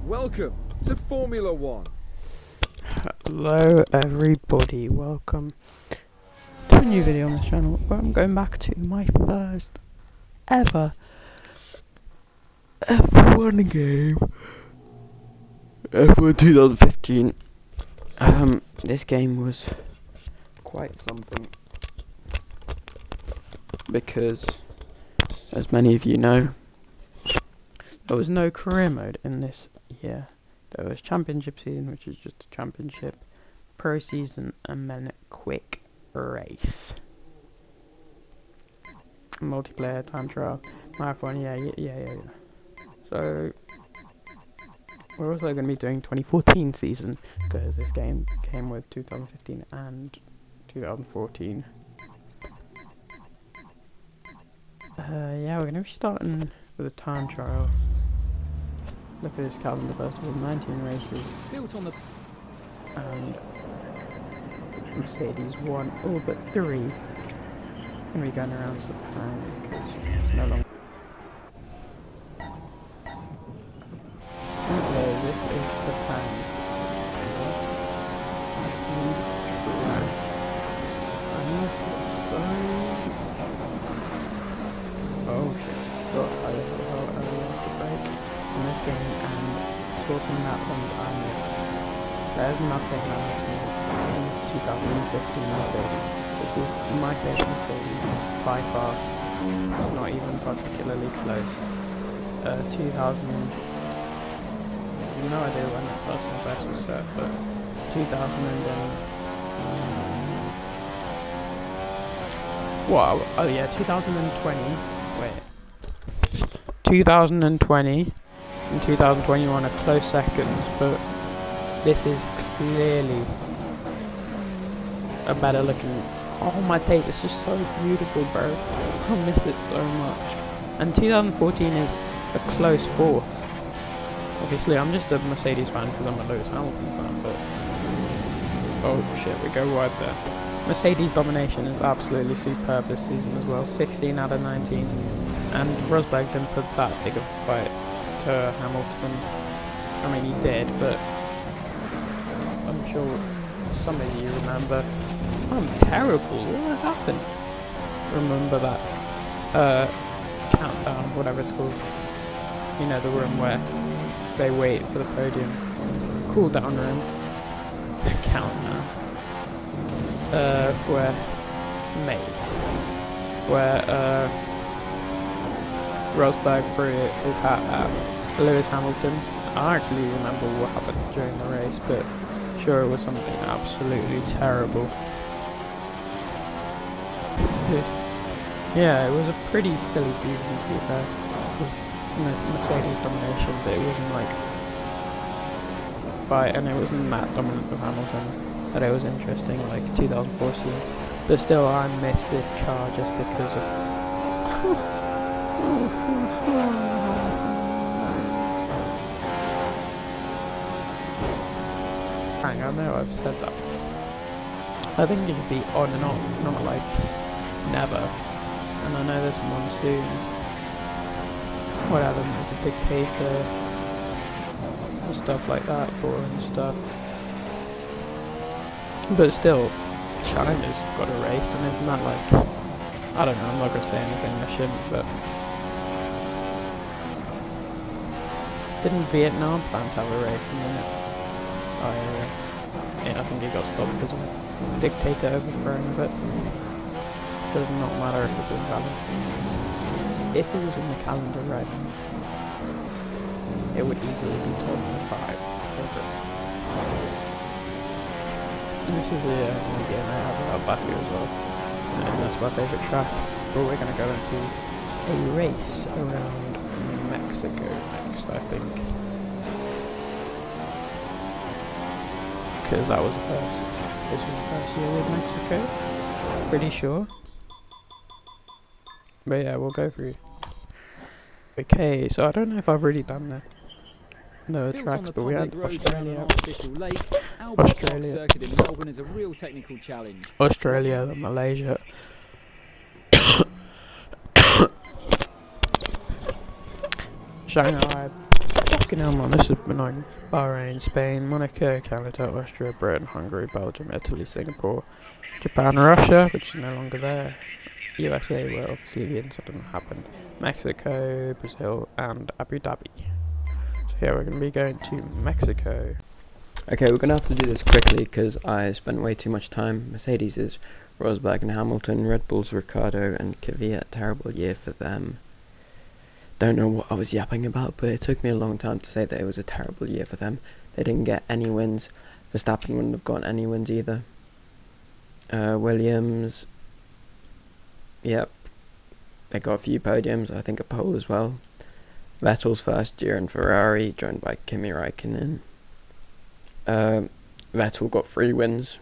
Welcome to Formula One. Hello everybody, welcome to a new video on this channel where I'm going back to my first ever F1 game. F1 2015. This game was quite something because, as many of you know, there was no career mode in this year. There was championship season, which is just a championship, pro season, and then quick race. Multiplayer, time trial, marathon, yeah. So, we're also going to be doing 2014 season, because this game came with 2015 and 2014. Yeah, we're going to be starting with a time trial. Look at this calendar first of all, 19 races. Built on the And Mercedes won all but 3. Going to be going around Japan because it's no longer. Okay, this is Japan. Oh shit, got how early was the break in this game and talking that one I missed. There's nothing I missed in this 2015 Mercedes. This is my favourite Mercedes by far. It's not even particularly close. 2000, no idea when that personal best was set, but 2000 wow, oh yeah, 2020, wait. 2020 and 2021 are close seconds, but this is clearly a better looking. Oh my days, it's just so beautiful, bro. I miss it so much. And 2014 is a close fourth. Obviously, I'm just a Mercedes fan because I'm a Lewis Hamilton fan, but oh shit, we go wide there. Mercedes domination is absolutely superb this season as well. 16 out of 19, and Rosberg didn't put that big of a fight to Hamilton. I mean, he did, but I'm sure some of you remember. I'm terrible. What has happened? Remember that countdown, whatever it's called. You know, the room where they wait for the podium. Cool down room. Countdown. Where Rosberg threw his hat at Lewis Hamilton. I actually remember what happened during the race, but sure, it was something absolutely terrible. Yeah, it was a pretty silly season to be fair. Mercedes domination, but it wasn't like fight, and it wasn't that dominant of Hamilton that it was interesting like 2014. But still, I miss this car just because of. Hang on, I know I've said that. I think it should be on and off, not like never. And I know there's monsoon. What Adam is a dictator and stuff like that for and stuff. But still, China's got a race, and isn't that like, I don't know, I'm not gonna say anything I shouldn't, but didn't Vietnam plan to have a race in it? Oh yeah, I think he got stopped because of a dictator overthrowing, but it does not matter if it's invalid. If it was in the calendar right, it would easily be 2005. And this is the only game I have about Baku as well, and that's my favourite track. But we're going to go into a race around Mexico next, I think, because that was the first. This was the first year with Mexico, pretty sure. But yeah, we'll go through. Okay, so I don't know if I've really done the tracks, but we had Australia. Australia. Circuit in Melbourne is a real technical challenge. Australia, then Malaysia. Shanghai. Fucking hell, man, this is benign. Bahrain, Spain, Monaco, Canada, Austria, Britain, Hungary, Belgium, Italy, Singapore, Japan, Russia, which is no longer there, USA, where obviously the incident happened, Mexico, Brazil, and Abu Dhabi. So yeah, we're going to be going to Mexico. Okay, we're going to have to do this quickly because I spent way too much time. Mercedes is Rosberg and Hamilton, Red Bull's Ricciardo and Kvyat. Terrible year for them. Don't know what I was yapping about, but it took me a long time to say that it was a terrible year for them. They didn't get any wins. Verstappen wouldn't have gotten any wins either. Williams, yep, they got a few podiums, I think a pole as well. Vettel's first year in Ferrari, joined by Kimi Raikkonen. Vettel got 3 wins,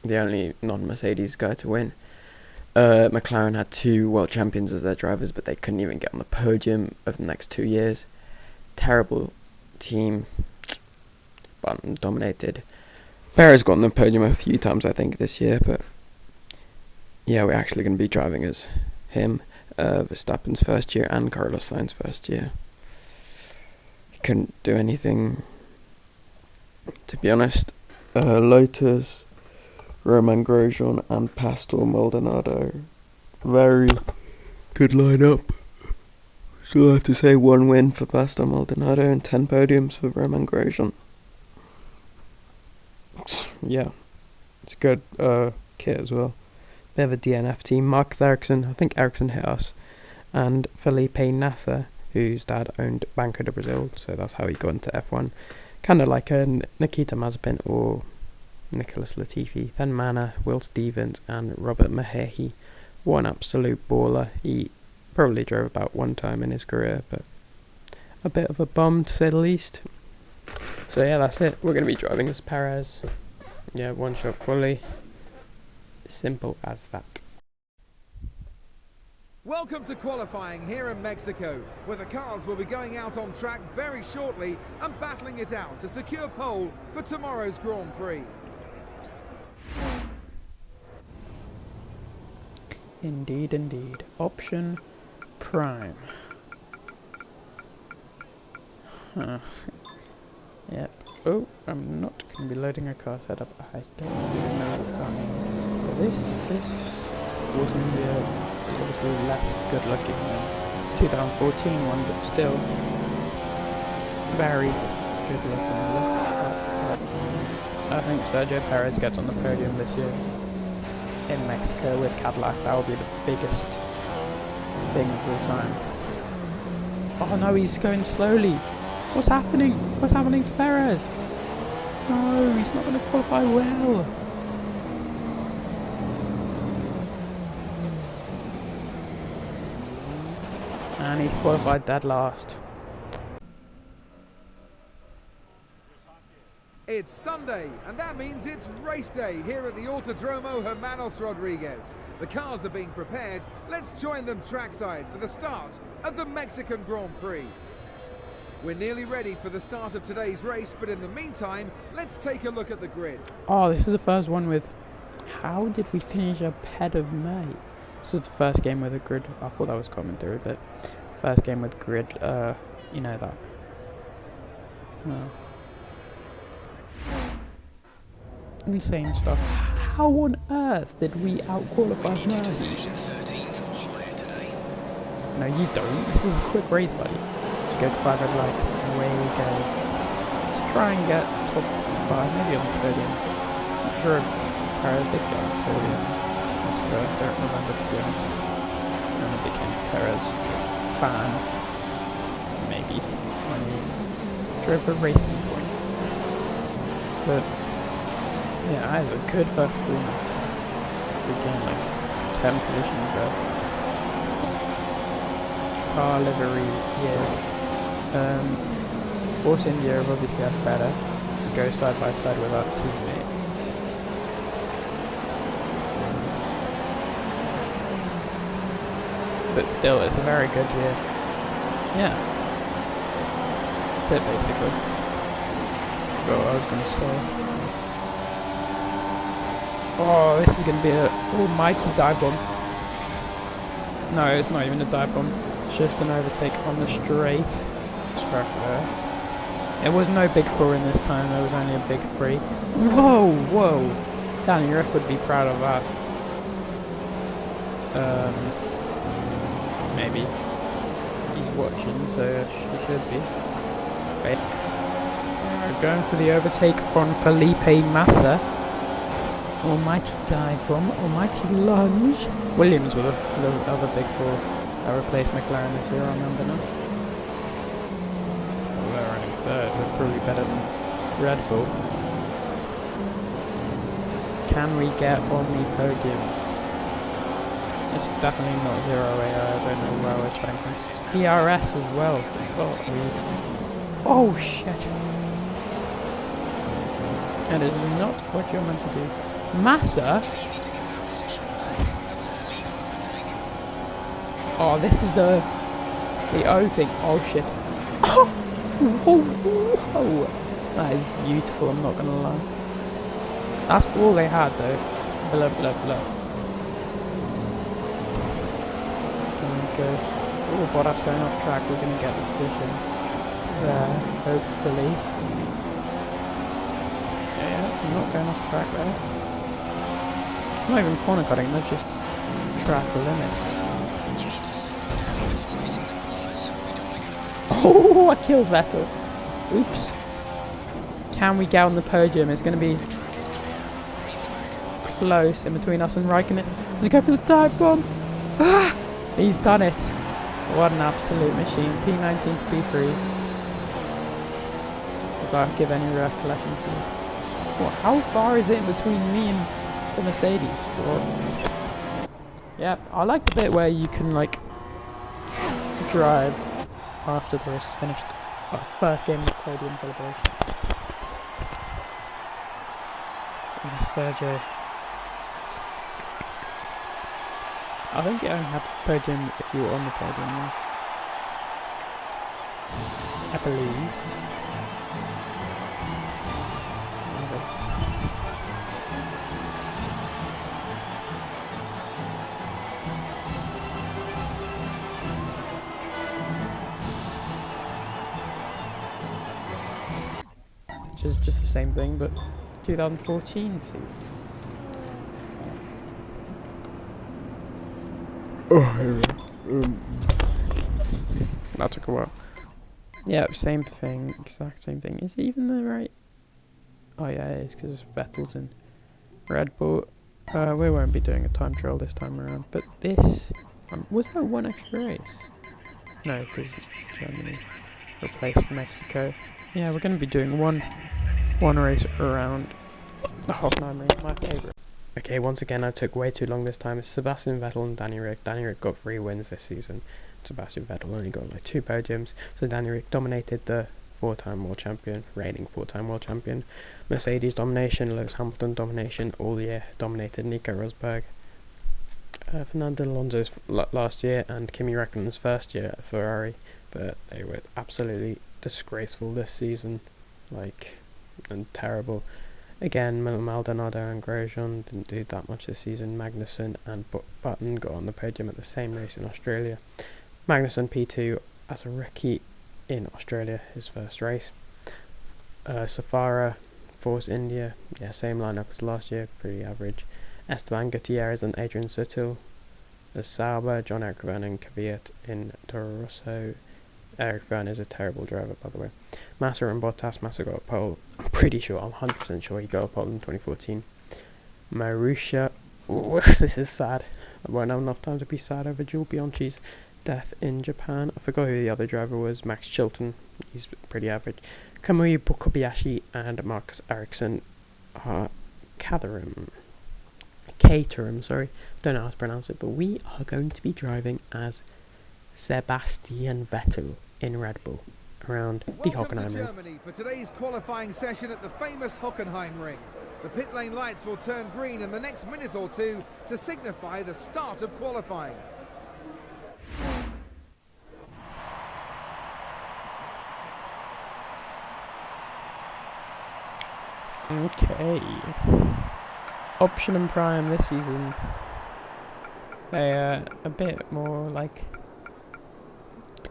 the only non-Mercedes guy to win. McLaren had 2 world champions as their drivers, but they couldn't even get on the podium over the next 2 years. Terrible team, but dominated. Perez got on the podium a few times, I think, this year, but yeah, we're actually going to be driving as him. Verstappen's first year and Carlos Sainz's first year. He couldn't do anything, to be honest. Lotus, Roman Grosjean and Pastor Maldonado. Very good lineup. So I have to say 1 win for Pastor Maldonado and 10 podiums for Roman Grosjean. Yeah, it's a good kit as well. They have a DNF team. Marcus Ericsson, I think Ericsson hit us, and Felipe Nasser, whose dad owned Banco de Brazil, so that's how he got into F1. Kind of like a Nikita Mazepin or Nicholas Latifi. Then Manor, Will Stevens and Robert Mahehi. One absolute baller. He probably drove about 1 time in his career, but a bit of a bum to say the least. So yeah, that's it. We're going to be driving as Perez. Yeah, 1-shot quali. Simple as that. Welcome to qualifying here in Mexico, where the cars will be going out on track very shortly and battling it out to secure pole for tomorrow's Grand Prix. Indeed, indeed. Option Prime. Huh. Yep. Oh, I'm not going to be loading a car setup. I don't even know what that means. But this wasn't obviously less good looking than 2014 one, but still very good looking. I think Sergio Perez gets on the podium this year in Mexico with Cadillac. That will be the biggest thing of all time. Oh no, he's going slowly. What's happening? What's happening to Perez? No, he's not going to qualify well. And he's qualified dead last. It's Sunday, and that means it's race day here at the Autodromo Hermanos Rodriguez. The cars are being prepared. Let's join them trackside for the start of the Mexican Grand Prix. We're nearly ready for the start of today's race, but in the meantime, let's take a look at the grid. Oh, this is the first one with... How did we finish ahead of May? This is the first game with a grid. I thought that was commentary, but first game with grid, you know that. No. Insane stuff. How on earth did we out-qualify May? No, you don't. This is a quick race, buddy. Just go to 5 red lights, and away we go. Let's try and get top 5, maybe on the podium. Not sure if Perez did get on the podium. I don't remember, to be honest. And I became Perez fan, maybe, when he drove a racing point. But yeah, I had a good first win. We gained like 10 positions there. Car livery, yeah. Force India have obviously had better. Go side by side with our teammate. But still, it's a very good year. Yeah. That's it, basically. Forgot what I was going to say. Oh, this is going to be an almighty dive bomb. No, it's not even a dive bomb. It's just an overtake on the straight. Track there. There was no big four in this time, there was only a big three. Whoa, whoa! Danny Rick would be proud of that. Maybe. He's watching, so he should be. Okay. We're going for the overtake on Felipe Massa. Almighty dive bomb, almighty lunge. Williams with the other big four that replaced McLaren this year, I remember now. Well, they're running third, they're probably better than Red Bull. Can we get on the podium? It's definitely not 0AI, I don't know where we're trying. DRS as well. Oh shit. That is not what you're meant to do. Massa? Oh, this is the O thing. Oh shit. Oh, whoa. That is beautiful, I'm not gonna lie. That's all they had though. Blah blah blah. Go. Oh, Bottas going off track, we're gonna get the position there, hopefully. Yeah, I'm not going off track there. It's not even corner cutting, they're just track limits. Oh, I killed Vettel. Oops. Can we get on the podium? It's going to be close in between us and Raikkonen. Let's go for the dive bomb. Ah, he's done it. What an absolute machine. P19 to P3. Without give any recollection to you. What, how far is it in between me and the Mercedes? What? Yeah, I like the bit where you can like drive after the race is finished. Oh, first game of the podium celebration. And Sergio. I think you only had the podium if you were on the podium now. I believe. Which is just the same thing, but 2014 season. Oh, here we go. That took a while. Yeah, same thing, exact same thing. Is it even the right? Oh yeah, it is, because Vettel's in Red Bull. We won't be doing a time trial this time around, but this... was there one extra race? No, because Germany replaced Mexico. Yeah, we're going to be doing one race around the Hockenheimring, my favourite. Okay, once again I took way too long this time. It's Sebastian Vettel and Danny Rick. Danny Rick got 3 wins this season. Sebastian Vettel only got like 2 podiums. So Danny Rick dominated the 4-time world champion, reigning 4-time world champion. Mercedes domination, Lewis Hamilton domination all year, dominated Nico Rosberg. Fernando Alonso's last year and Kimi Räikkönen's first year at Ferrari, but they were absolutely disgraceful this season, like, and terrible. Again, Maldonado and Grosjean didn't do that much this season. Magnussen and Button got on the podium at the same race in Australia. Magnussen P2 as a rookie in Australia, his first race. Safara, Force India, yeah, same lineup as last year, pretty average. Esteban Gutierrez and Adrian Sutil as Sauber, John-Eric Vergne and Kvyat in Toro Rosso. Eric Vergne is a terrible driver, by the way. Massa and Bottas. Massa got a pole. I'm pretty sure, I'm 100% sure he got a pole in 2014. Marussia. Ooh, this is sad. I won't have enough time to be sad over Jules Bianchi's death in Japan. I forgot who the other driver was. Max Chilton. He's pretty average. Kamui Kobayashi and Marcus Ericsson are Caterham, sorry. Don't know how to pronounce it, but we are going to be driving as Sebastian Vettel in Red Bull around the Hockenheimring. Welcome to Germany for today's qualifying session at the famous Hockenheimring. The pit lane lights will turn green in the next minute or two to signify the start of qualifying. Okay. Option and Prime this season. They are a bit more like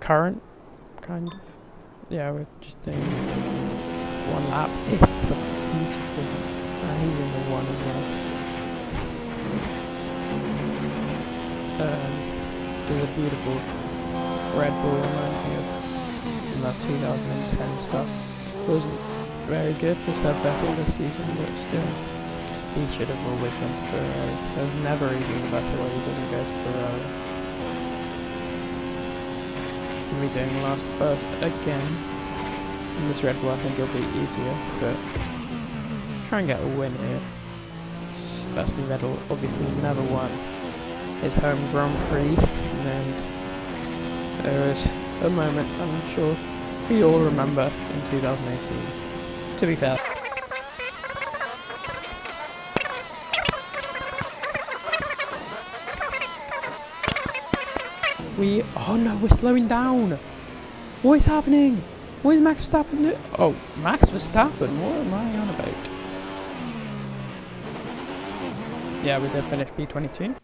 current, kind of. Yeah, we're just doing one lap. This is a beautiful, he's in the one as well. This is a beautiful Red Bull reminds me of from that 2010 stuff. Wasn't very good for Seb Vettel this season, but still, he should have always went to Ferrari. There's never even a better way he doesn't go to Ferrari. We'll be doing last first again. In this Red Bull I think it'll be easier, but try and get a win here. Sebastian Vettel obviously has never won his home Grand Prix, and there is a moment I'm sure we all remember in 2018. To be fair. Oh no, we're slowing down! What is happening? What is Max Verstappen doing? Oh, Max Verstappen? What am I on about? Yeah, we did finish P22.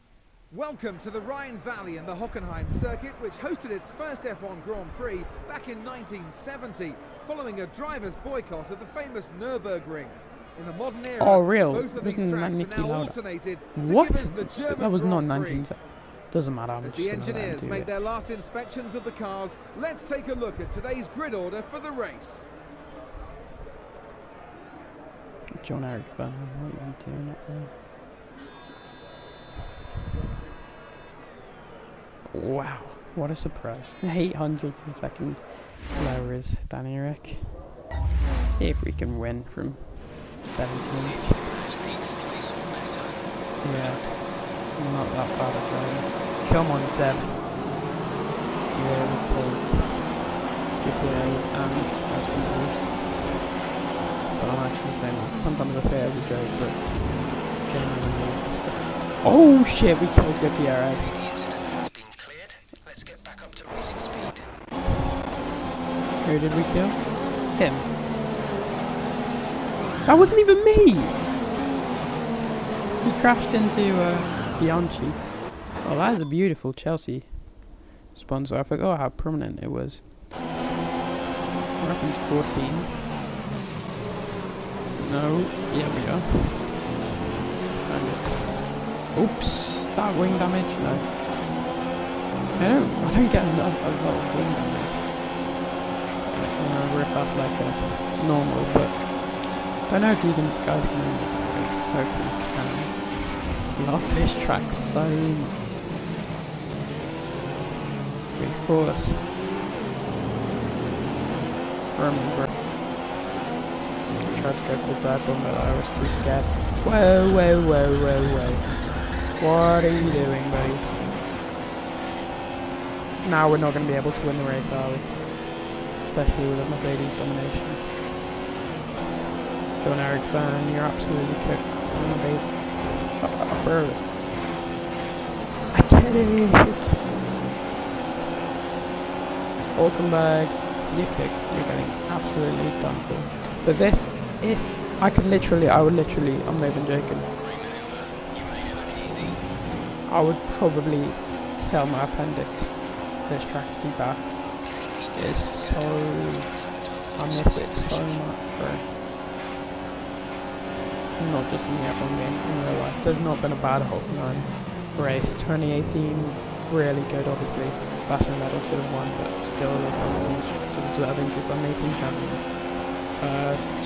Welcome to the Rhine Valley and the Hockenheim circuit, which hosted its first F1 Grand Prix back in 1970, following a driver's boycott of the famous Nürburgring. In the modern era, oh, real? both of these tracks are now alternated to what? give us the German That was not Grand Prix. 19. Doesn't matter. As the engineers make their last inspections of the cars, let's take a look at today's grid order for the race. Jean-Eric Vergne, what are you doing up there? Wow, what a surprise. 800 of a second slower is Danny Rick. See if we can win from 17. Yeah, not that bad at driving. Come on, Seb. Yeah, we'll take GTA and Aston Martin. But I'm actually saying that. Sometimes I say it as a joke, but genuinely. Oh shit, we killed Gutierrez. The incident has been cleared. Let's get back up to racing speed. Who did we kill? Him. That wasn't even me! He crashed into Bianchi. Oh, that is a beautiful Chelsea sponsor. I forgot how prominent it was. Reference 14. No, yeah we go. Oops, that wing damage? No. I don't get a lot of wing damage. I'm gonna rip off like a normal, but I don't know if you guys can. Hopefully you can. Love this track so much. Force. Remember. I tried to go for the dive bomb, but I was too scared. Whoa. What are you doing, buddy? Now we're not going to be able to win the race, are we? Especially with a Mercedes domination. Jean-Eric Vergne, you're absolutely cooked. Bro. I get it! Welcome back. You're getting absolutely done for. But this, if I would literally, I'm not even joking. I would probably sell my appendix for this track to be back. It's so, I miss it so much, bro. Not just in the F1 game, in real life. There's not been a bad Hockenheim race. 2018, really good, obviously. Sebastian Vettel should have won, but still was deserving 2018 champion.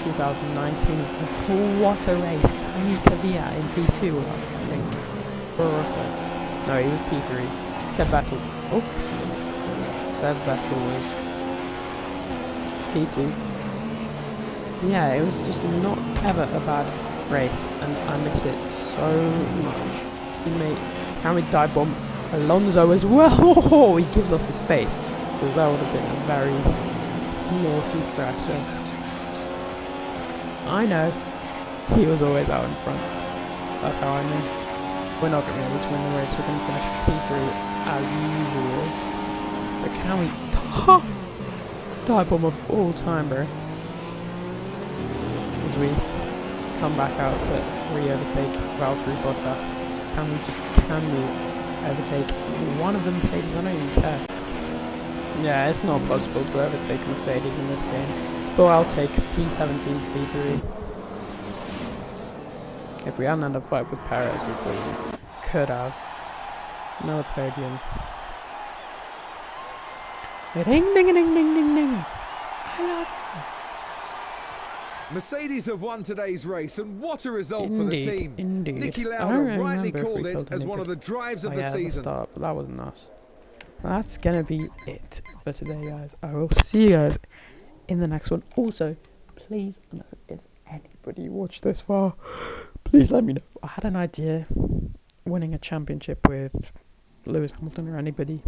2019, what a race! Dani Kvyat in P2, I think. Or also, no, he was P3. Seb Vettel. Oops. Seb Vettel was P2. Yeah, it was just not ever a bad race, and I miss it so much. Can we dive bomb Alonso as well? He gives us the space, because that would have been a very naughty crash. I know, he was always out in front. That's how I knew. We're not going to be able to win the race. We're going to finish P3 as usual. But can we dive bomb of all time, bro? As we come back out but re-overtake Valtteri Bottas. Can we overtake one of the Mercedes? I don't even care. Yeah, it's not possible to overtake Mercedes in this game. But I'll take P17 to P3. If we hadn't had a fight with Perez, we probably could have. Another podium. Ding ding ding ding ding ding. I love Mercedes have won today's race, and what a result for the Indeed, team. indeed. Niki I don't Lauda really rightly remember if called we it told as any one of the good- drives of Oh the yeah, at the season. start, but that wasn't us. That's gonna be it for today, guys. I will see you guys in the next one. Also, please, if anybody watched this far, please let me know. I had an idea winning a championship with Lewis Hamilton or anybody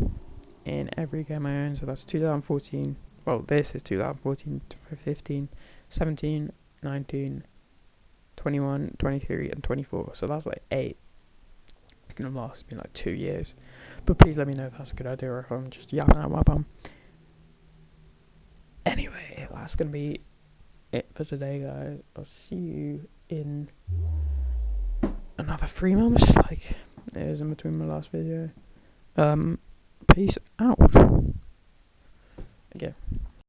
in every game I own. So that's 2014. Well, this is 2014 to 15, 17, 19, 21, 23, and 24. So that's like 8. It's gonna last me like 2 years. But please let me know if that's a good idea or if I'm just yapping out my bum. Anyway, that's gonna be it for today, guys. I'll see you in another 3 months, like it was in between my last video. Peace out. Okay.